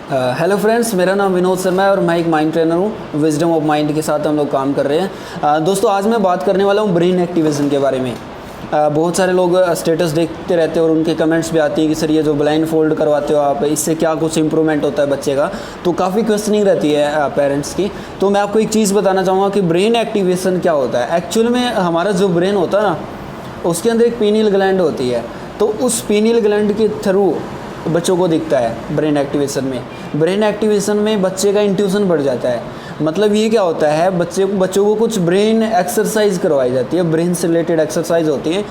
Hello friends, मेरा नाम विनोद शर्मा है और मैं एक माइंड ट्रेनर हूँ। विजडम ऑफ माइंड के साथ हम लोग काम कर रहे हैं। दोस्तों, आज मैं बात करने वाला हूँ ब्रेन एक्टिवेशन के बारे में। बहुत सारे लोग स्टेटस देखते रहते हैं और उनके कमेंट्स भी आती है कि सर ये जो ब्लाइंड फोल्ड करवाते हो आप, इससे क्या कुछ इंप्रूवमेंट होता है बच्चे का। तो काफ़ी क्वेश्चनिंग रहती है पेरेंट्स की। तो मैं आपको एक चीज़ बताना चाहूँगा कि ब्रेन एक्टिवेशन क्या होता है। एक्चुअल में हमारा जो ब्रेन होता है ना, उसके अंदर एक पीनियल ग्लैंड होती है। तो उस पीनियल ग्लैंड के थ्रू बच्चों को दिखता है ब्रेन एक्टिवेशन में। ब्रेन एक्टिवेशन में बच्चे का इंट्यूशन बढ़ जाता है। मतलब ये क्या होता है, बच्चों को कुछ ब्रेन एक्सरसाइज करवाई जाती है। ब्रेन से रिलेटेड एक्सरसाइज होती है।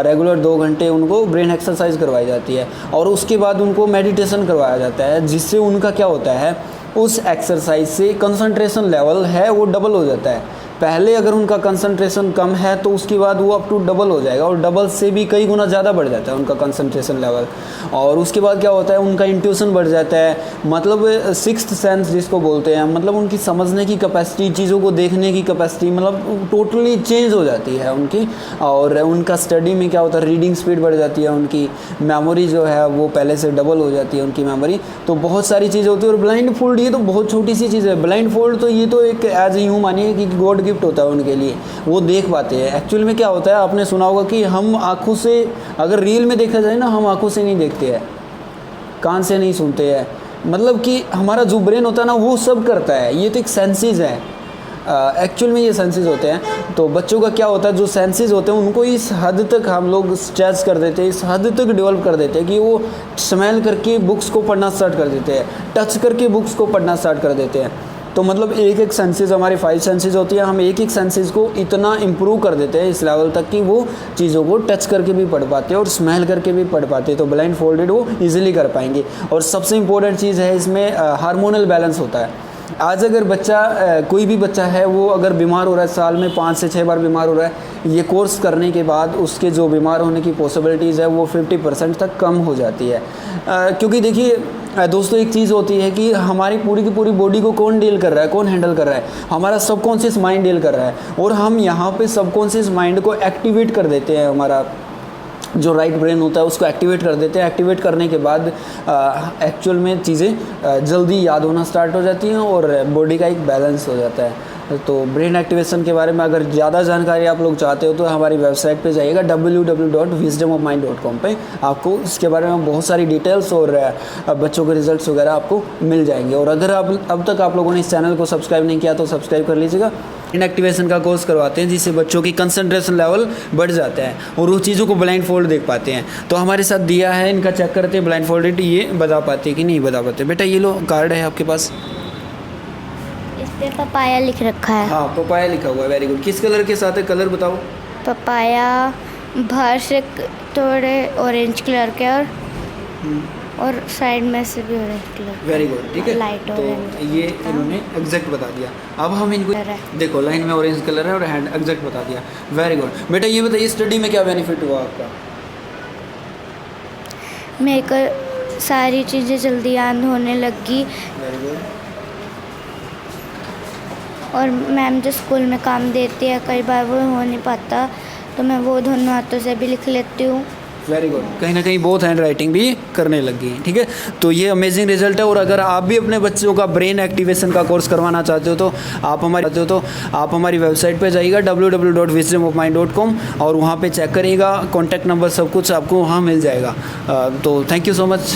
रेगुलर 2 घंटे उनको ब्रेन एक्सरसाइज करवाई जाती है और उसके बाद उनको मेडिटेशन करवाया जाता है, जिससे उनका क्या होता है, उस एक्सरसाइज से कंसंट्रेशन लेवल है वो डबल हो जाता है। पहले अगर उनका कंसंट्रेशन कम है तो उसके बाद वो अप टू डबल हो जाएगा और डबल से भी कई गुना ज़्यादा बढ़ जाता है उनका कंसंट्रेशन लेवल। और उसके बाद क्या होता है, उनका इंट्यूशन बढ़ जाता है। मतलब सिक्स्थ सेंस जिसको बोलते हैं, मतलब उनकी समझने की कैपेसिटी, चीज़ों को देखने की कैपेसिटी मतलब टोटली चेंज हो जाती है उनकी। और उनका स्टडी में क्या होता है, रीडिंग स्पीड बढ़ जाती है, उनकी मेमोरी जो है वो पहले से डबल हो जाती है उनकी मेमोरी। तो बहुत सारी चीज़ें होती है। और ब्लाइंड फोल्ड ये तो बहुत छोटी सी चीज़ है। ब्लाइंड फोल्ड तो ये तो एक एज यूँ मानिए कि गॉड गिफ्ट होता है उनके लिए, वो देख पाते हैं। एक्चुअल में क्या होता है, आपने सुना होगा कि हम आँखों से, अगर रियल में देखा जाए ना, हम आँखों से नहीं देखते हैं, कान से नहीं सुनते हैं। मतलब कि हमारा जो ब्रेन होता है ना, वो सब करता है। ये तो एक सेंसेस है। एक्चुअल में ये सेंसेस होते हैं। तो बच्चों का क्या होता है, जो सेंसेस होते हैं उनको इस हद तक हम लोग स्ट्रेच कर देते हैं, इस हद तक डेवलप कर देते हैं कि वो स्मेल करके बुक्स को पढ़ना स्टार्ट कर देते हैं, टच करके बुक्स को पढ़ना स्टार्ट कर देते हैं। तो मतलब एक सेंसेस, हमारी 5 सेंसेस होती है, हम एक सेंसेस को इतना इम्प्रूव कर देते हैं इस लेवल तक कि वो चीज़ों को टच करके भी पढ़ पाते हैं और स्मेल करके भी पढ़ पाते हैं। तो ब्लाइंड फोल्डेड वो इजीली कर पाएंगे। और सबसे इम्पोर्टेंट चीज़ है इसमें हार्मोनल बैलेंस होता है। आज अगर बच्चा, कोई भी बच्चा है, वो अगर बीमार हो रहा है, साल में 5 से 6 बार बीमार हो रहा है, ये कोर्स करने के बाद उसके जो बीमार होने की पॉसिबिलिटीज़ है वो 50% तक कम हो जाती है। क्योंकि देखिए दोस्तों, एक चीज़ होती है कि हमारी पूरी की पूरी बॉडी को कौन डील कर रहा है, कौन हैंडल कर रहा है, हमारा सबकॉन्शियस माइंड डील कर रहा है। और हम यहाँ पे सबकॉन्शियस माइंड को एक्टिवेट कर देते हैं। हमारा जो राइट ब्रेन होता है उसको एक्टिवेट कर देते हैं। एक्टिवेट करने के बाद एक्चुअल में चीज़ें जल्दी याद होना स्टार्ट हो जाती हैं और बॉडी का एक बैलेंस हो जाता है। तो ब्रेन एक्टिवेशन के बारे में अगर ज़्यादा जानकारी आप लोग चाहते हो तो हमारी वेबसाइट पे जाइएगा www.wisdomofmind.com पे। आपको इसके बारे में बहुत सारी डिटेल्स और बच्चों के रिजल्ट्स वगैरह आपको मिल जाएंगे। और अगर आप अब तक आप लोगों ने इस चैनल को सब्सक्राइब नहीं किया तो सब्सक्राइब कर लीजिएगा। ब्रेन एक्टिवेशन का कोर्स करवाते हैं जिससे बच्चों की कंसंट्रेशन लेवल बढ़ जाता है और वो चीज़ों को ब्लाइंड फोल्ड देख पाते हैं। तो हमारे साथ दिया है, इनका चेक करते हैं ब्लाइंड फोल्डेड ये बता पाते हैं कि नहीं बता पाते। बेटा ये लो कार्ड है आपके पास, इस पे पपाया लिख रखा है। हाँ पपाया लिखा हुआ है। Very good. किस कलर के साथ है, कलर बताओ। पपाया बाहर से थोड़े ऑरेंज कलर के और साइड में से भी ऑरेंज कलर। वेरी गुड, ठीक है। लाइट तो ऑरेंज। ये इन्होंने एग्जैक्ट बता दिया। अब हम इनको देखो, लाइन में ऑरेंज कलर है और हैंड एग्जैक्ट बता दिया। Very good. बेटा ये बताइए, स्टडी में क्या बेनिफिट हुआ आपका? मेरे को सारी चीज़ें जल्दी याद होने लगी वेरी गुड। और मैम जो स्कूल में काम देती है कई बार वो हो नहीं पाता तो मैं वो दोनों हाथों से भी लिख लेती हूँ। Very good. कहीं ना कहीं बहुत हैंड राइटिंग भी करने लग गई, ठीक है। तो ये अमेजिंग रिजल्ट है। और अगर आप भी अपने बच्चों का ब्रेन एक्टिवेशन का कोर्स करवाना चाहते हो तो आप हमारी वेबसाइट पे जाइएगा www.wisdomofmind.com और वहाँ पे चेक करिएगा। कॉन्टैक्ट नंबर सब कुछ आपको वहाँ मिल जाएगा। तो थैंक यू सो मच।